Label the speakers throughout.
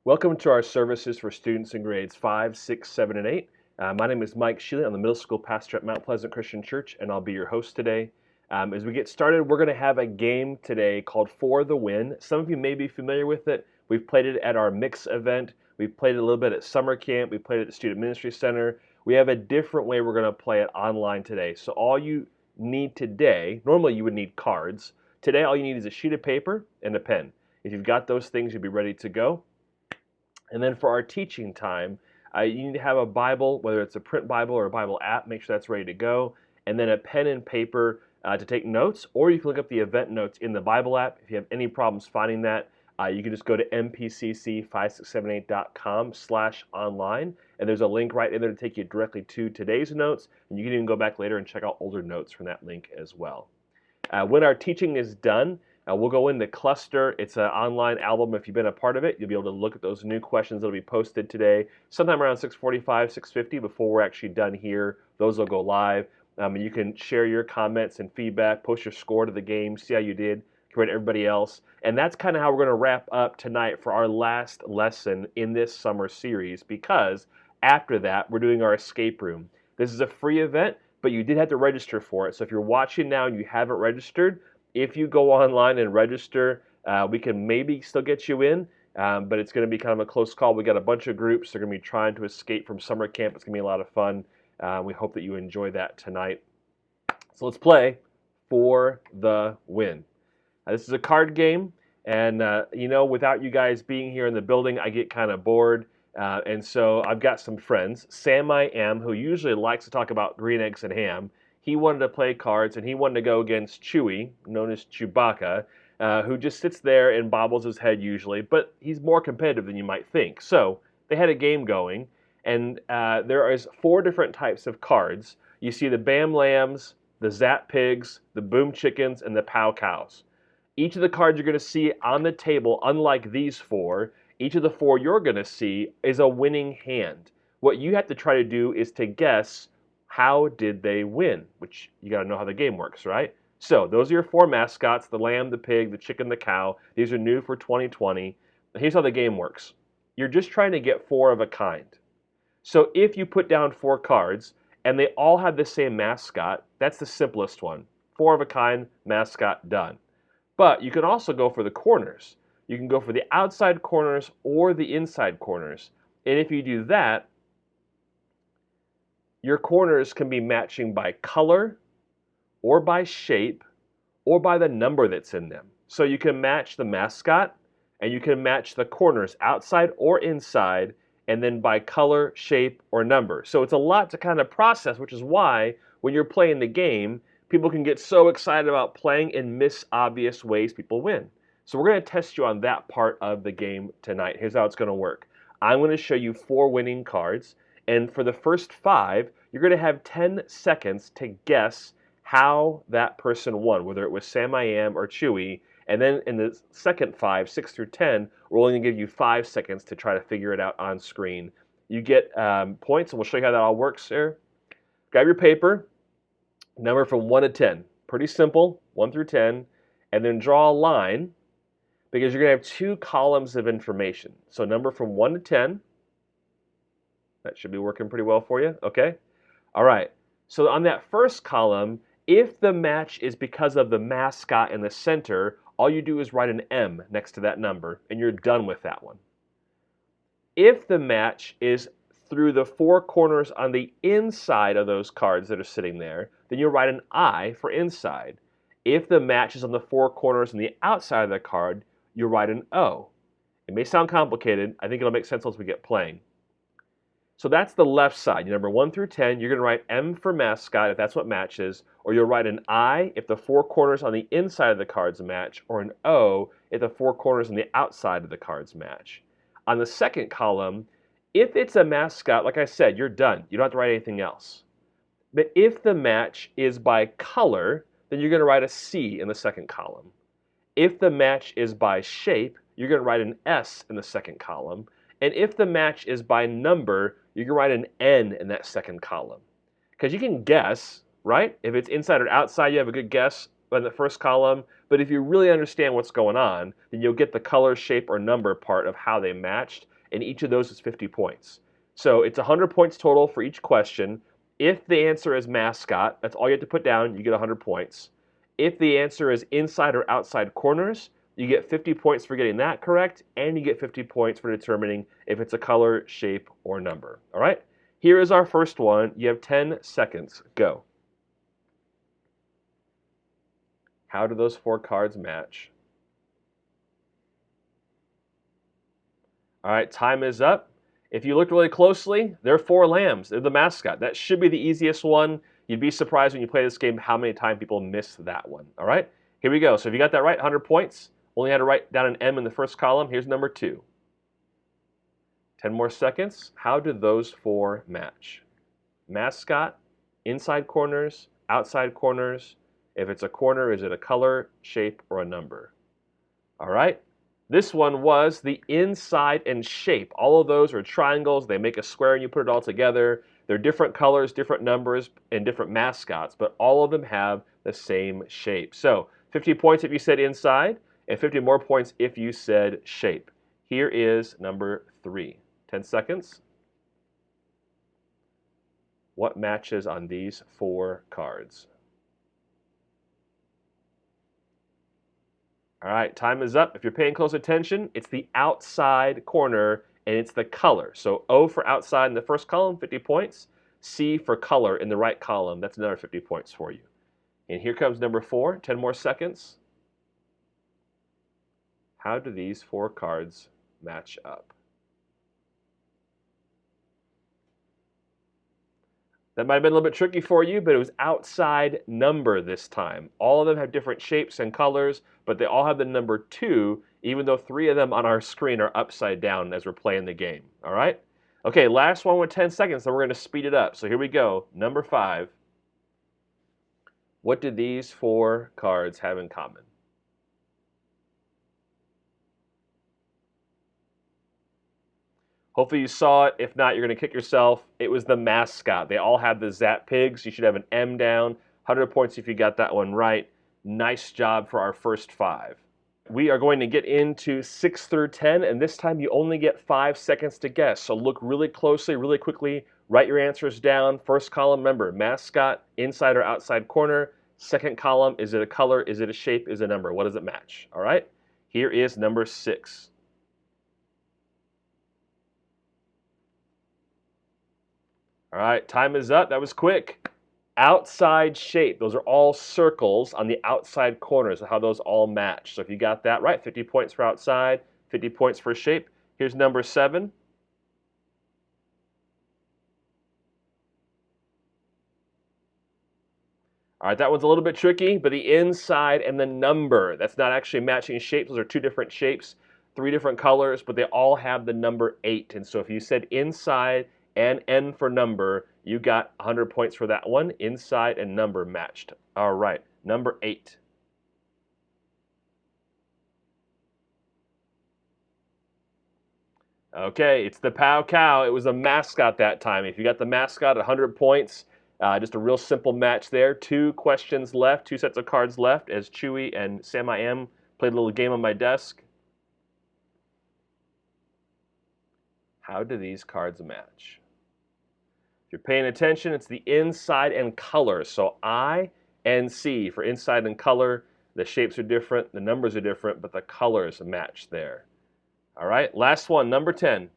Speaker 1: Welcome to our services for students in grades 5, 6, 7, and 8. My name is Mike Shealy. I'm the middle school pastor at Mount Pleasant Christian Church, and I'll be your host today. As we get started, we're going to have a game today called For the Win. Some of you may be familiar with it. We've played it at our Mix event. We've played it a little bit at summer camp. We played it at the Student Ministry Center. We have a different way we're going to play it online today. So all you need today, normally you would need cards. Today all you need is a sheet of paper and a pen. If you've got those things, you'll be ready to go. And then for our teaching time, you need to have a Bible, whether it's a print Bible or a Bible app, make sure that's ready to go. And then a pen and paper to take notes, or you can look up the event notes in the Bible app. If you have any problems finding that, you can just go to mpcc5678.com/online, and there's a link right in there to take you directly to today's notes, and you can even go back later and check out older notes from that link as well. When our teaching is done, we'll go into Cluster. It's an online album. If you've been a part of it, you'll be able to look at those new questions that will be posted today, sometime around 6:45, 6:50 before we're actually done here. Those will go live. And you can share your comments and feedback, post your score to the game, see how you did, compare to everybody else. And that's kind of how we're going to wrap up tonight for our last lesson in this summer series, because after that, we're doing our escape room. This is a free event, but you did have to register for it. So if you're watching now and you haven't registered, if you go online and register, we can maybe still get you in, but it's going to be kind of a close call. We got a bunch of groups. They're going to be trying to escape from summer camp. It's going to be a lot of fun. We hope that you enjoy that tonight. So let's play For the Win. This is a card game, and without you guys being here in the building, I get kind of bored. And so I've got some friends. Sam I Am, who usually likes to talk about green eggs and ham. He wanted to play cards, and he wanted to go against Chewie, known as Chewbacca, who just sits there and bobbles his head usually, but he's more competitive than you might think. So they had a game going, and there is 4 different types of cards. You see the Bam Lambs, the Zap Pigs, the Boom Chickens, and the Pow Cows. Each of the cards you're going to see on the table, unlike these 4, each of the 4 you're going to see is a winning hand. What you have to try to do is to guess, how did they win? Which you got to know how the game works, right? So those are your 4 mascots, the lamb, the pig, the chicken, the cow. These are new for 2020. Here's how the game works. You're just trying to get 4 of a kind. So if you put down 4 cards and they all have the same mascot, that's the simplest one. 4 of a kind, mascot, done. But you can also go for the corners. You can go for the outside corners or the inside corners. And if you do that, your corners can be matching by color or by shape or by the number that's in them. So you can match the mascot and you can match the corners outside or inside, and then by color, shape, or number. So it's a lot to kind of process, which is why when you're playing the game, people can get so excited about playing and miss obvious ways people win. So we're going to test you on that part of the game tonight. Here's how it's going to work. I'm going to show you 4 winning cards. And for the first 5, you're going to have 10 seconds to guess how that person won, whether it was Sam I Am or Chewie. And then in the second 5, 6 through 10, we're only going to give you 5 seconds to try to figure it out on screen. You get points, and we'll show you how that all works here. Grab your paper, number from 1 to 10. Pretty simple, 1 through 10. And then draw a line, because you're going to have 2 columns of information. So number from 1 to 10. That should be working pretty well for you, okay? All right, so on that first column, if the match is because of the mascot in the center, all you do is write an M next to that number, and you're done with that one. If the match is through the 4 corners on the inside of those cards that are sitting there, then you'll write an I for inside. If the match is on the 4 corners on the outside of the card, you'll write an O. It may sound complicated. I think it'll make sense once we get playing. So that's the left side. Number 1 through 10, you're going to write M for mascot if that's what matches, or you'll write an I if the 4 corners on the inside of the cards match, or an O if the 4 corners on the outside of the cards match. On the second column, if it's a mascot, like I said, you're done. You don't have to write anything else. But if the match is by color, then you're going to write a C in the second column. If the match is by shape, you're going to write an S in the second column. And if the match is by number, you can write an N in that second column. Because you can guess, right? If it's inside or outside, you have a good guess in the first column. But if you really understand what's going on, then you'll get the color, shape, or number part of how they matched. and each of those is 50 points. So it's 100 points total for each question. If the answer is mascot, that's all you have to put down, you get 100 points. If the answer is inside or outside corners, you get 50 points for getting that correct, and you get 50 points for determining if it's a color, shape, or number. All right? Here is our first one. You have 10 seconds. Go. How do those 4 cards match? All right, time is up. If you look really closely, they're 4 lambs. They're the mascot. That should be the easiest one. You'd be surprised when you play this game how many times people miss that one. All right, here we go. So if you got that right, 100 points. Only had to write down an M in the first column. Here's number 2. 10 more seconds. How do those 4 match? Mascot, inside corners, outside corners. If it's a corner, is it a color, shape, or a number? All right. This one was the inside and shape. All of those are triangles. They make a square and you put it all together. They're different colors, different numbers, and different mascots, but all of them have the same shape. So 50 points if you said inside, and 50 more points if you said shape. Here is number 3. 10 seconds. What matches on these 4 cards? All right, time is up. If you're paying close attention, it's the outside corner and it's the color. So O for outside in the first column, 50 points. C for color in the right column, that's another 50 points for you. And here comes number 4, 10 more seconds. How do these 4 cards match up? That might have been a little bit tricky for you, but it was outside number this time. All of them have different shapes and colors, but they all have the number 2, even though 3 of them on our screen are upside down as we're playing the game. All right? Okay, last one with 10 seconds, then we're going to speed it up. So here we go. Number 5. What do these 4 cards have in common? Hopefully you saw it. If not, you're going to kick yourself. It was the mascot. They all have the Zap Pigs. You should have an M down. 100 points if you got that one right. Nice job for our first 5. We are going to get into 6 through 10, and this time you only get 5 seconds to guess. So look really closely, really quickly. Write your answers down. First column, remember, mascot, inside or outside corner. Second column, is it a color, is it a shape, is it a number? What does it match? All right? Here is number 6. All right, time is up. That was quick. Outside shape. Those are all circles on the outside corners of how those all match. So if you got that right, 50 points for outside, 50 points for shape. Here's number 7. All right, that one's a little bit tricky, but the inside and the number, that's not actually matching shapes. Those are 2 different shapes, 3 different colors, but they all have the number 8. And so if you said inside and N for number, you got 100 points for that one. Inside and number matched. All right, number 8. Okay, it's the Pow Cow. It was a mascot that time. If you got the mascot, 100 points. Just a real simple match there. 2 questions left, 2 sets of cards left as Chewy and Sam I Am played a little game on my desk. How do these cards match? If you're paying attention, it's the inside and color. So I and C for inside and color. The shapes are different, the numbers are different, but the colors match there. All right, last one, number 10.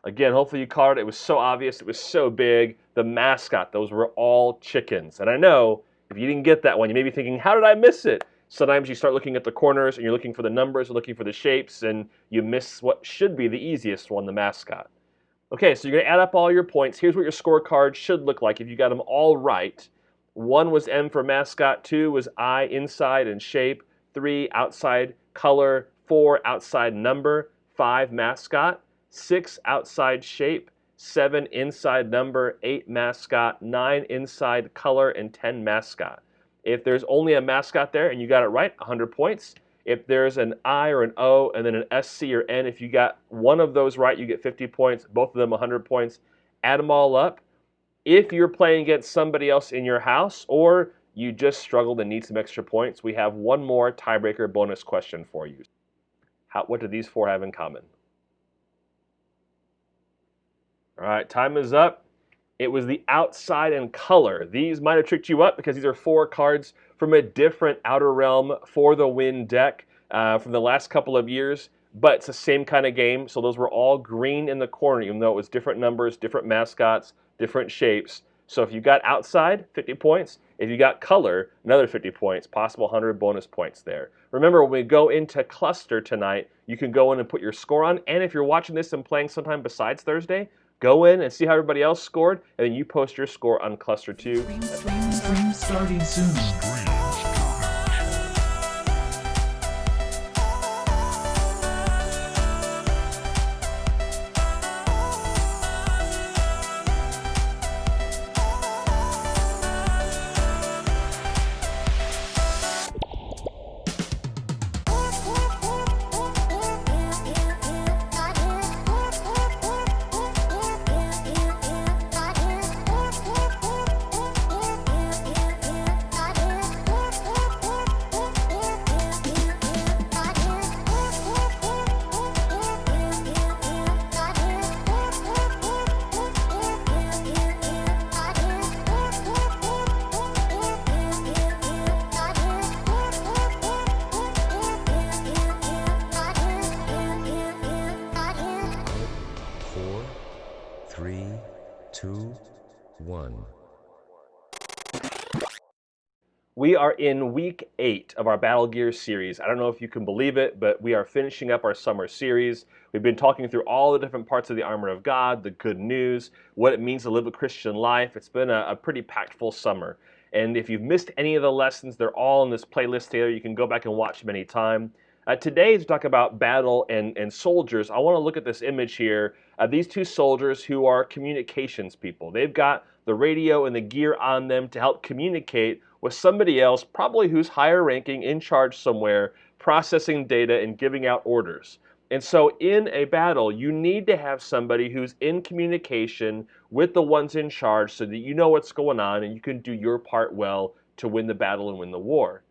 Speaker 1: Again, hopefully you caught it. It was so obvious. It was so big. The mascot, those were all chickens. And I know if you didn't get that one, you may be thinking, how did I miss it? Sometimes you start looking at the corners and you're looking for the numbers, looking for the shapes, and you miss what should be the easiest one, the mascot. Okay, so you're going to add up all your points. Here's what your scorecard should look like if you got them all right. 1 was M for mascot, 2 was I, inside and shape, 3 outside color, 4 outside number, 5 mascot, 6 outside shape, 7 inside number, 8 mascot, 9 inside color, and 10 mascot. If there's only a mascot there and you got it right, 100 points. If there's an I or an O and then an S, C, or N, if you got one of those right, you get 50 points, both of them 100 points. Add them all up. If you're playing against somebody else in your house or you just struggled and need some extra points, we have one more tiebreaker bonus question for you. What do these 4 have in common? All right, time is up. It was the outside and color. These might have tricked you up because these are 4 cards from a different Outer Realm For the Win deck from the last couple of years, but it's the same kind of game. So those were all green in the corner, even though it was different numbers, different mascots, different shapes. So if you got outside, 50 points. If you got color, another 50 points, possible 100 bonus points there. Remember, when we go into cluster tonight, you can go in and put your score on. And if you're watching this and playing sometime besides Thursday, go in and see how everybody else scored, and then you post your score on cluster 2.
Speaker 2: Stream starting soon.
Speaker 1: We are in week 8 of our Battle Gear series. I don't know if you can believe it, but we are finishing up our summer series. We've been talking through all the different parts of the armor of God, the good news, what it means to live a Christian life. It's been a pretty packed summer. And if you've missed any of the lessons, they're all in this playlist here. You can go back and watch them anytime. Today, to talk about battle and soldiers, I want to look at this image here. These 2 soldiers who are communications people. They've got the radio and the gear on them to help communicate with somebody else, probably who's higher ranking, in charge somewhere, processing data and giving out orders. And so in a battle, you need to have somebody who's in communication with the ones in charge so that you know what's going on and you can do your part well to win the battle and win the war.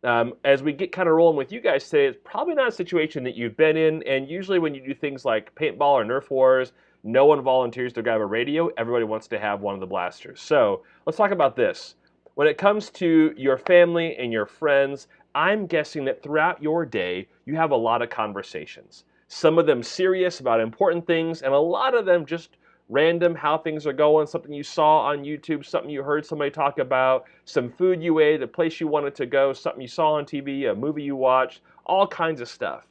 Speaker 1: As we get kind of rolling with you guys today, it's probably not a situation that you've been in, and usually when you do things like paintball or Nerf wars, no one volunteers to grab a radio. Everybody wants to have one of the blasters. So let's talk about this. When it comes to your family and your friends, I'm guessing that throughout your day, you have a lot of conversations. Some of them serious about important things, and a lot of them just random, how things are going, something you saw on YouTube, something you heard somebody talk about, some food you ate, a place you wanted to go, something you saw on TV, a movie you watched, all kinds of stuff.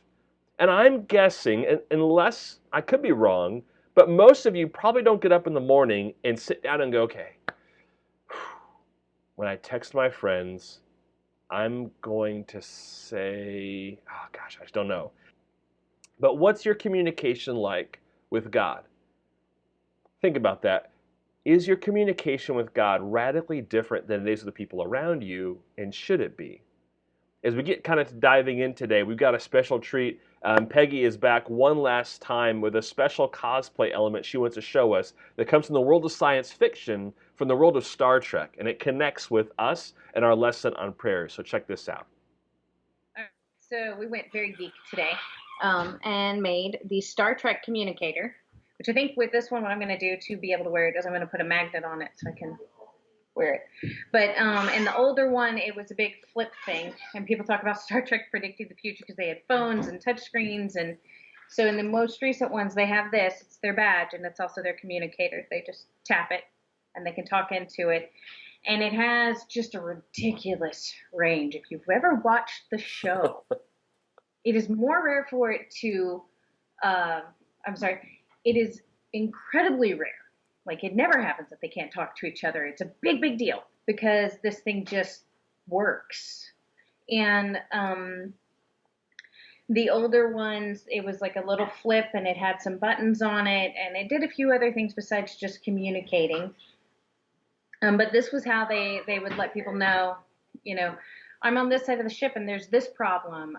Speaker 1: And I'm guessing, unless I could be wrong, but most of you probably don't get up in the morning and sit down and go, okay, when I text my friends, I'm going to say, oh gosh, I just don't know. But what's your communication like with God? Think about that. Is your communication with God radically different than it is with the people around you, and should it be? As we get kind of diving in today, we've got a special treat. Peggy is back one last time with a special cosplay element she wants to show us that comes from the world of science fiction, from the world of Star Trek, and it connects with us and our lesson on prayer. So check this out.
Speaker 3: All right, so we went very geek today and made the Star Trek communicator, which I think with this one, what I'm going to do to be able to wear it is I'm going to put a magnet on it so I can wear it. But in the older one, it was a big flip thing, and people talk about Star Trek predicting the future because they had phones and touch screens, and so in the most recent ones, they have this. It's their badge, and it's also their communicator. They just tap it, and they can talk into it, and it has just a ridiculous range. If you've ever watched the show, it is more rare for it to, it is incredibly rare. Like, it never happens that they can't talk to each other. It's a big, big deal because this thing just works. And the older ones, it was like a little flip and it had some buttons on it, and it did a few other things besides just communicating. But this was how they would let people know, you know, I'm on this side of the ship and there's this problem.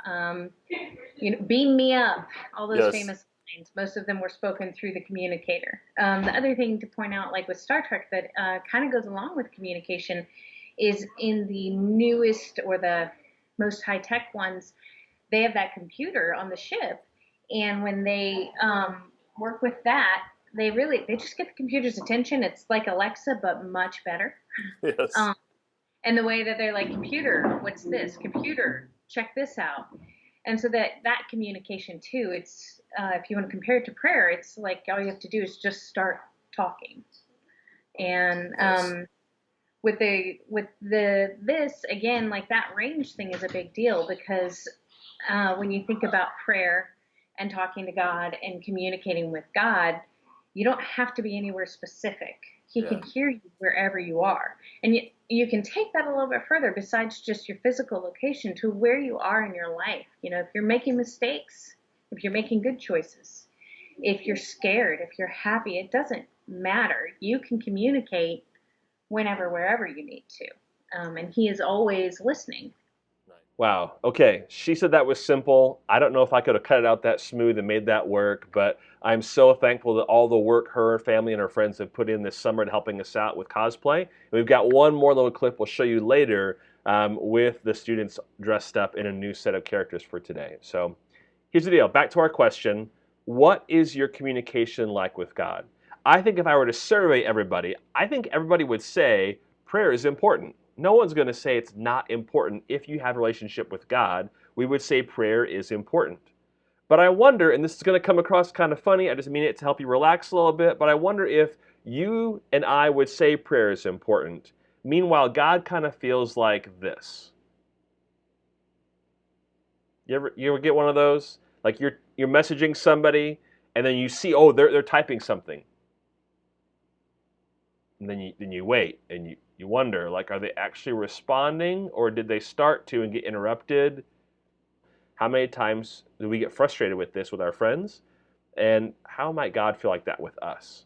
Speaker 3: You know, beam me up. All those famous lines. Most of them were spoken through the communicator. The other thing to point out, like with Star Trek, that kind of goes along with communication, is in the newest or the most high-tech ones, they have that computer on the ship, and when they work with that, they just get the computer's attention. It's like Alexa, but much better.
Speaker 1: Yes.
Speaker 3: And the way that they're like, computer, what's this? Computer, check this out. And so that communication too, it's if you want to compare it to prayer, it's like all you have to do is just start talking. And with this again, like that range thing is a big deal, because when you think about prayer and talking to God and communicating with God, you don't have to be anywhere specific. He can hear you wherever you are. And you can take that a little bit further, besides just your physical location, to where you are in your life. You know, if you're making mistakes, if you're making good choices, if you're scared, if you're happy, it doesn't matter. You can communicate whenever, wherever you need to. And he is always listening.
Speaker 1: Wow. Okay. She said that was simple. I don't know if I could have cut it out that smooth and made that work, but I'm so thankful that all the work her family and her friends have put in this summer to helping us out with cosplay. And we've got one more little clip we'll show you later with the students dressed up in a new set of characters for today. So here's the deal. Back to our question. What is your communication like with God? I think if I were to survey everybody, I think everybody would say prayer is important. No one's going to say it's not important if you have a relationship with God. We would say prayer is important. But I wonder, and this is going to come across kind of funny, I just mean it to help you relax a little bit, but I wonder if you and I would say prayer is important. Meanwhile, God kind of feels like this. You ever get one of those? Like you're messaging somebody, and then you see, oh, they're typing something. And then you wait, and you wonder, like, are they actually responding, or did they start to and get interrupted? How many times do we get frustrated with this with our friends? And how might God feel like that with us?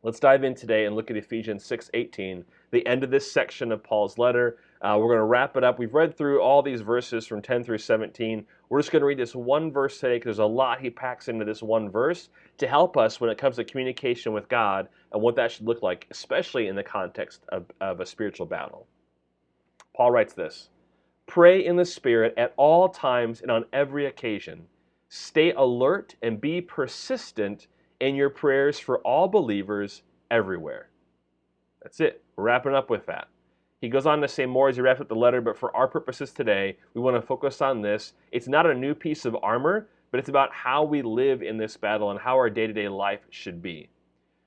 Speaker 1: Let's dive in today and look at Ephesians 6:18, the end of this section of Paul's letter. We're going to wrap it up. We've read through all these verses from 10 through 17. We're just going to read this one verse today, because there's a lot he packs into this one verse to help us when it comes to communication with God and what that should look like, especially in the context of a spiritual battle. Paul writes this: "Pray in the Spirit at all times and on every occasion. Stay alert and be persistent in your prayers for all believers everywhere." That's it. We're wrapping up with that. He goes on to say more as he wraps up the letter, but for our purposes today, we want to focus on this. It's not a new piece of armor, but it's about how we live in this battle and how our day-to-day life should be.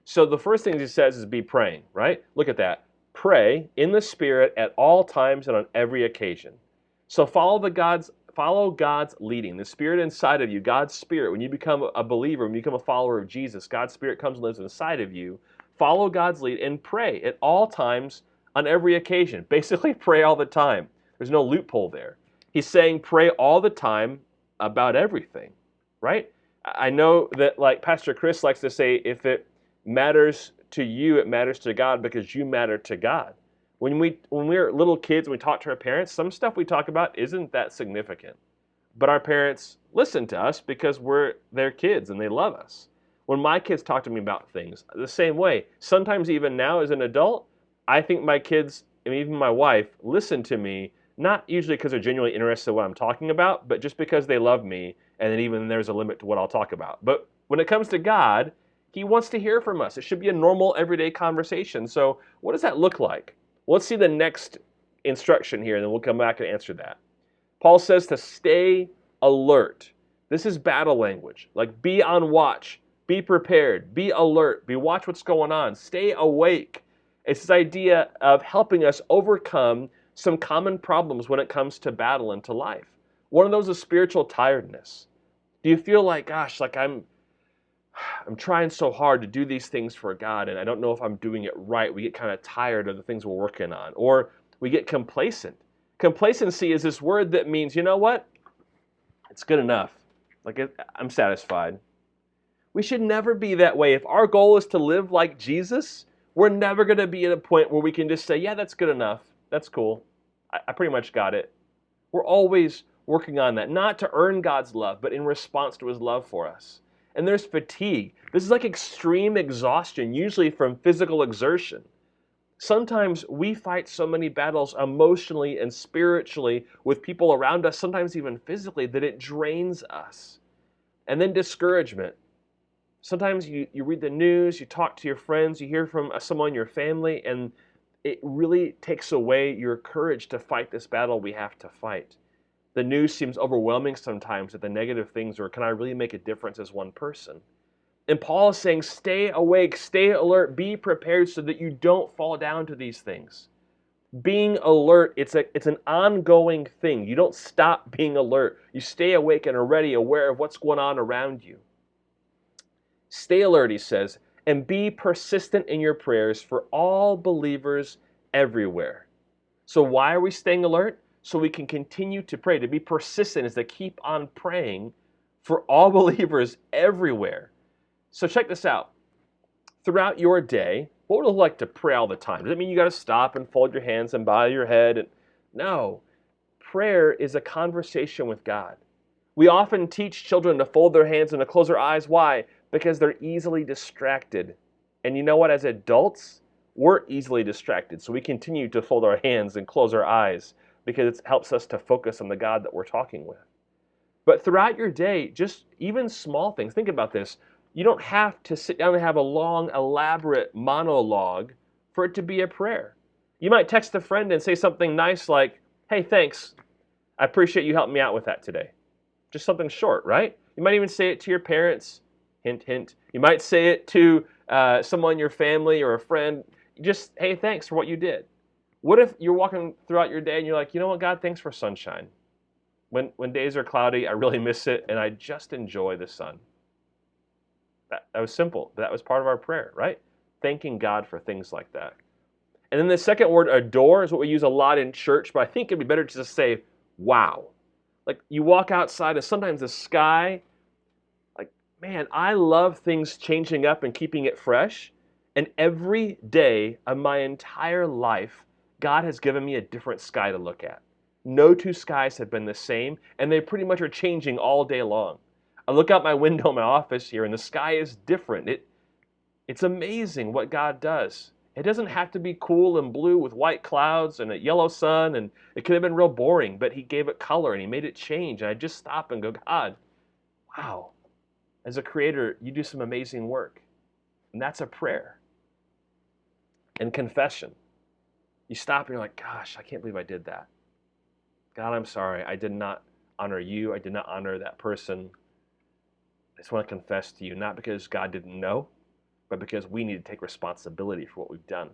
Speaker 1: So the first thing he says is be praying, right? Look at that. Pray in the Spirit at all times and on every occasion. So follow God's leading, the Spirit inside of you, God's Spirit. When you become a believer, when you become a follower of Jesus, God's Spirit comes and lives inside of you. Follow God's lead and pray at all times on every occasion. Basically, pray all the time. There's no loophole there. He's saying pray all the time about everything, right? I know that, like Pastor Chris likes to say, if it matters to you, it matters to God, because you matter to God. When we're little kids, when we talk to our parents, some stuff we talk about isn't that significant. But our parents listen to us because we're their kids and they love us. When my kids talk to me about things, the same way. Sometimes even now as an adult, I think my kids, and even my wife, listen to me, not usually because they're genuinely interested in what I'm talking about, but just because they love me, and then even there's a limit to what I'll talk about. But when it comes to God, He wants to hear from us. It should be a normal, everyday conversation. So what does that look like? Well, let's see the next instruction here, and then we'll come back and answer that. Paul says to stay alert. This is battle language. Like, be on watch, be prepared, be alert, watch what's going on, stay awake. It's this idea of helping us overcome some common problems when it comes to battle and to life. One of those is spiritual tiredness. Do you feel like, gosh, like I'm trying so hard to do these things for God, and I don't know if I'm doing it right? We get kind of tired of the things we're working on. Or we get complacent. Complacency is this word that means, you know what? It's good enough. Like, I'm satisfied. We should never be that way. If our goal is to live like Jesus, we're never going to be at a point where we can just say, yeah, that's good enough. That's cool. I pretty much got it. We're always working on that, not to earn God's love, but in response to His love for us. And there's fatigue. This is like extreme exhaustion, usually from physical exertion. Sometimes we fight so many battles emotionally and spiritually with people around us, sometimes even physically, that it drains us. And then discouragement. Sometimes you read the news, you talk to your friends, you hear from someone in your family, and it really takes away your courage to fight this battle we have to fight. The news seems overwhelming sometimes at the negative things, or can I really make a difference as one person? And Paul is saying, stay awake, stay alert, be prepared so that you don't fall down to these things. Being alert, it's an ongoing thing. You don't stop being alert. You stay awake and are ready, aware of what's going on around you. Stay alert, he says, and be persistent in your prayers for all believers everywhere. So why are we staying alert? So we can continue to pray. To be persistent is to keep on praying for all believers everywhere. So check this out. Throughout your day, what would it look like to pray all the time? Does it mean you got to stop and fold your hands and bow your head? No. Prayer is a conversation with God. We often teach children to fold their hands and to close their eyes. Why? Because they're easily distracted. And you know what? As adults, we're easily distracted. So we continue to fold our hands and close our eyes because it helps us to focus on the God that we're talking with. But throughout your day, just even small things. Think about this. You don't have to sit down and have a long, elaborate monologue for it to be a prayer. You might text a friend and say something nice like, hey, thanks. I appreciate you helping me out with that today. Just something short, right? You might even say it to your parents. Hint, hint. You might say it to someone in your family or a friend. Just, hey, thanks for what you did. What if you're walking throughout your day and you're like, you know what, God, thanks for sunshine. When days are cloudy, I really miss it, and I just enjoy the sun. That was simple, but that was part of our prayer, right? Thanking God for things like that. And then the second word, adore, is what we use a lot in church, but I think it'd be better to just say, wow. Like you walk outside and sometimes the sky, like, man, I love things changing up and keeping it fresh. And every day of my entire life, God has given me a different sky to look at. No two skies have been the same, and they pretty much are changing all day long. I look out my window in my office here, and the sky is different. It's amazing what God does. It doesn't have to be cool and blue with white clouds and a yellow sun, and it could have been real boring, but he gave it color and he made it change. And I just stop and go, God, wow, as a creator, you do some amazing work. And that's a prayer. And confession. You stop and you're like, gosh, I can't believe I did that. God, I'm sorry. I did not honor you. I did not honor that person. I just want to confess to you, not because God didn't know, but because we need to take responsibility for what we've done.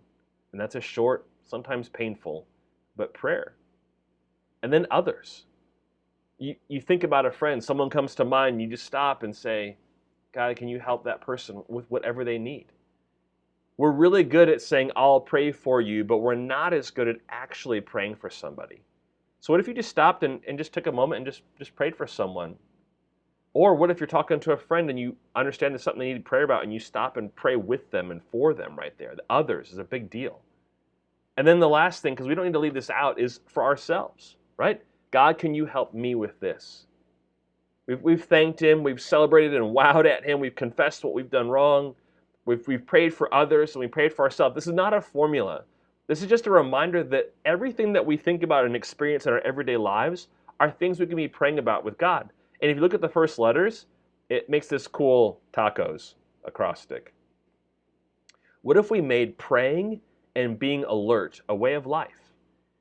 Speaker 1: And that's a short, sometimes painful, but prayer. And then others. You think about a friend, someone comes to mind, you just stop and say, God, can you help that person with whatever they need? We're really good at saying, I'll pray for you, but we're not as good at actually praying for somebody. So what if you just stopped and just took a moment and just prayed for someone? Or what if you're talking to a friend and you understand there's something they need prayer about and you stop and pray with them and for them right there? The others is a big deal. And then the last thing, because we don't need to leave this out, is for ourselves, right? God, can you help me with this? We've thanked him, we've celebrated and wowed at him, we've confessed what we've done wrong, we've prayed for others and we prayed for ourselves. This is not a formula. This is just a reminder that everything that we think about and experience in our everyday lives are things we can be praying about with God. And if you look at the first letters, it makes this cool tacos acrostic. What if we made praying and being alert a way of life?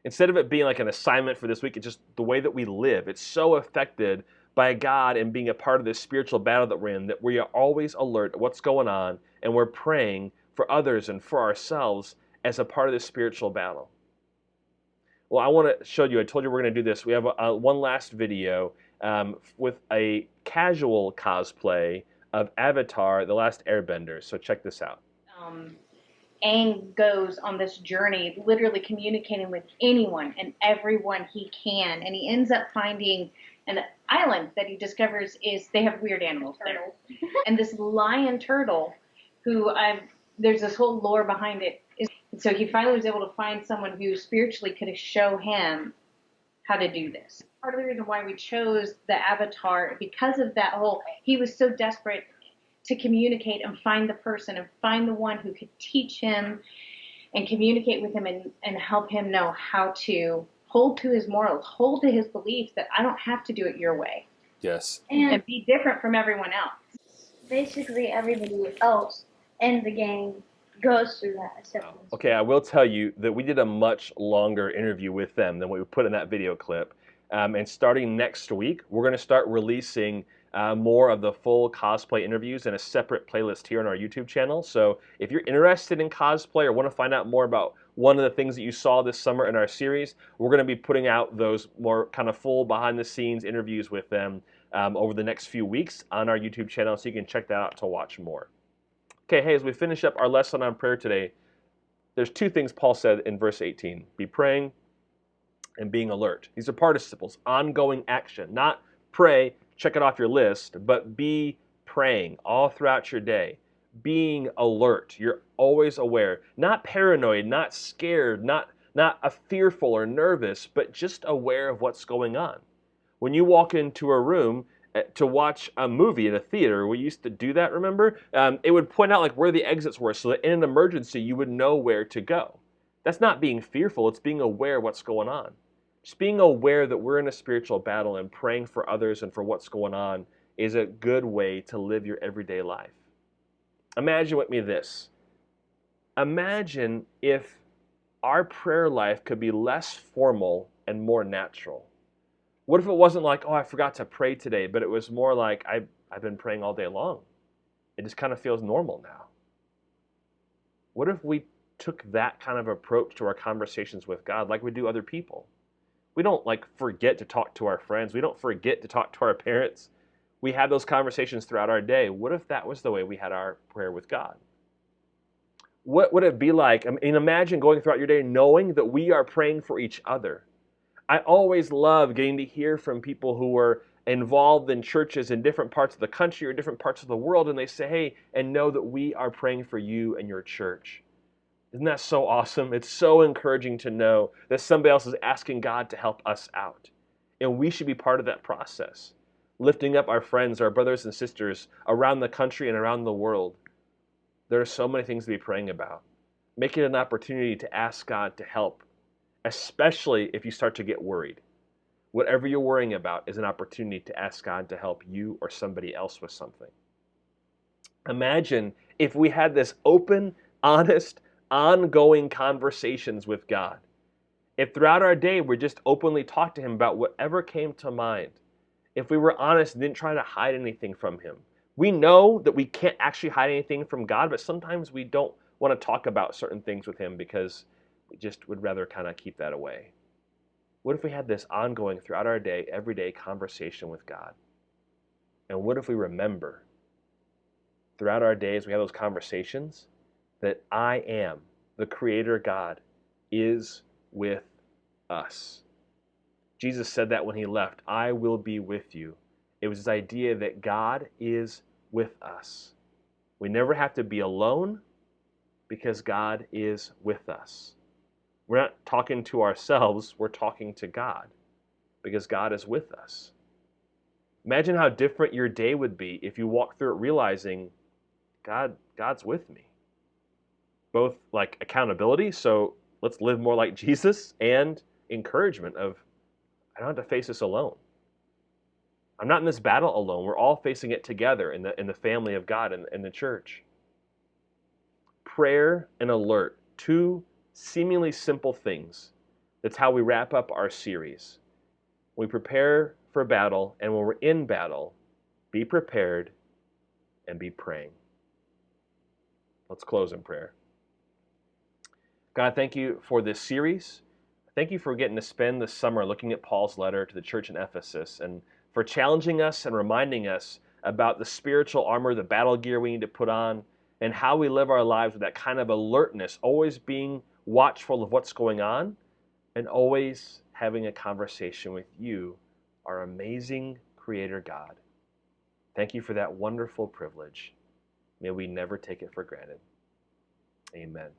Speaker 1: Instead of it being like an assignment for this week, it's just the way that we live. It's so affected by God and being a part of this spiritual battle that we're in that we are always alert at what's going on and we're praying for others and for ourselves as a part of this spiritual battle. Well, I want to show you, I told you we're going to do this. We have one last video with a casual cosplay of Avatar, The Last Airbender. So check this out.
Speaker 3: Aang goes on this journey, literally communicating with anyone and everyone he can. And he ends up finding an island that he discovers they have weird animals there. And this lion turtle, there's this whole lore behind it. And so he finally was able to find someone who spiritually could show him how to do this. Part of the reason why we chose the Avatar, because of that he was so desperate to communicate and find the person and find the one who could teach him and communicate with him and help him know how to hold to his morals, hold to his beliefs that I don't have to do it your way.
Speaker 1: Yes.
Speaker 3: And be different from everyone else.
Speaker 4: Basically, everybody else in the gang goes through that acceptance.
Speaker 1: Okay, I will tell you that we did a much longer interview with them than what we put in that video clip. And starting next week, we're going to start releasing more of the full cosplay interviews in a separate playlist here on our YouTube channel. So if you're interested in cosplay or want to find out more about one of the things that you saw this summer in our series, we're going to be putting out those more kind of full behind-the-scenes interviews with them over the next few weeks on our YouTube channel, so you can check that out to watch more. Okay, hey, as we finish up our lesson on prayer today, there's two things Paul said in verse 18. Be praying and being alert. These are participles, ongoing action. Not pray, check it off your list, but be praying all throughout your day. Being alert. You're always aware. Not paranoid, not scared, not fearful or nervous, but just aware of what's going on. When you walk into a room to watch a movie in a theater, we used to do that, remember? It would point out like where the exits were so that in an emergency you would know where to go. That's not being fearful, it's being aware of what's going on. Just being aware that we're in a spiritual battle and praying for others and for what's going on is a good way to live your everyday life. Imagine with me this. Imagine if our prayer life could be less formal and more natural. What if it wasn't like, oh, I forgot to pray today, but it was more like, I've been praying all day long. It just kind of feels normal now. What if we took that kind of approach to our conversations with God like we do other people? We don't like forget to talk to our friends. We don't forget to talk to our parents. We have those conversations throughout our day. What if that was the way we had our prayer with God? What would it be like? I mean, imagine going throughout your day knowing that we are praying for each other. I always love getting to hear from people who are involved in churches in different parts of the country or different parts of the world, and they say, hey, and know that we are praying for you and your church. Isn't that so awesome? It's so encouraging to know that somebody else is asking God to help us out. And we should be part of that process, lifting up our friends, our brothers and sisters around the country and around the world. There are so many things to be praying about. Make it an opportunity to ask God to help, especially if you start to get worried. Whatever you're worrying about is an opportunity to ask God to help you or somebody else with something. Imagine if we had this open, honest, ongoing conversations with God. If throughout our day we just openly talked to Him about whatever came to mind. If we were honest and didn't try to hide anything from Him. We know that we can't actually hide anything from God, but sometimes we don't want to talk about certain things with Him because we just would rather kind of keep that away. What if we had this ongoing throughout our day, everyday conversation with God? And what if we remember throughout our days we have those conversations that I am, the Creator God, is with us. Jesus said that when He left, I will be with you. It was this idea that God is with us. We never have to be alone because God is with us. We're not talking to ourselves, we're talking to God because God is with us. Imagine how different your day would be if you walk through it realizing God's with me. Both like accountability, so let's live more like Jesus, and encouragement of I don't have to face this alone. I'm not in this battle alone. We're all facing it together in the family of God and in the church. Prayer and alert, two seemingly simple things. That's how we wrap up our series. We prepare for battle, and when we're in battle, be prepared and be praying. Let's close in prayer. God, thank you for this series. Thank you for getting to spend the summer looking at Paul's letter to the church in Ephesus and for challenging us and reminding us about the spiritual armor, the battle gear we need to put on, and how we live our lives with that kind of alertness, always being watchful of what's going on and always having a conversation with you, our amazing Creator God. Thank you for that wonderful privilege. May we never take it for granted. Amen.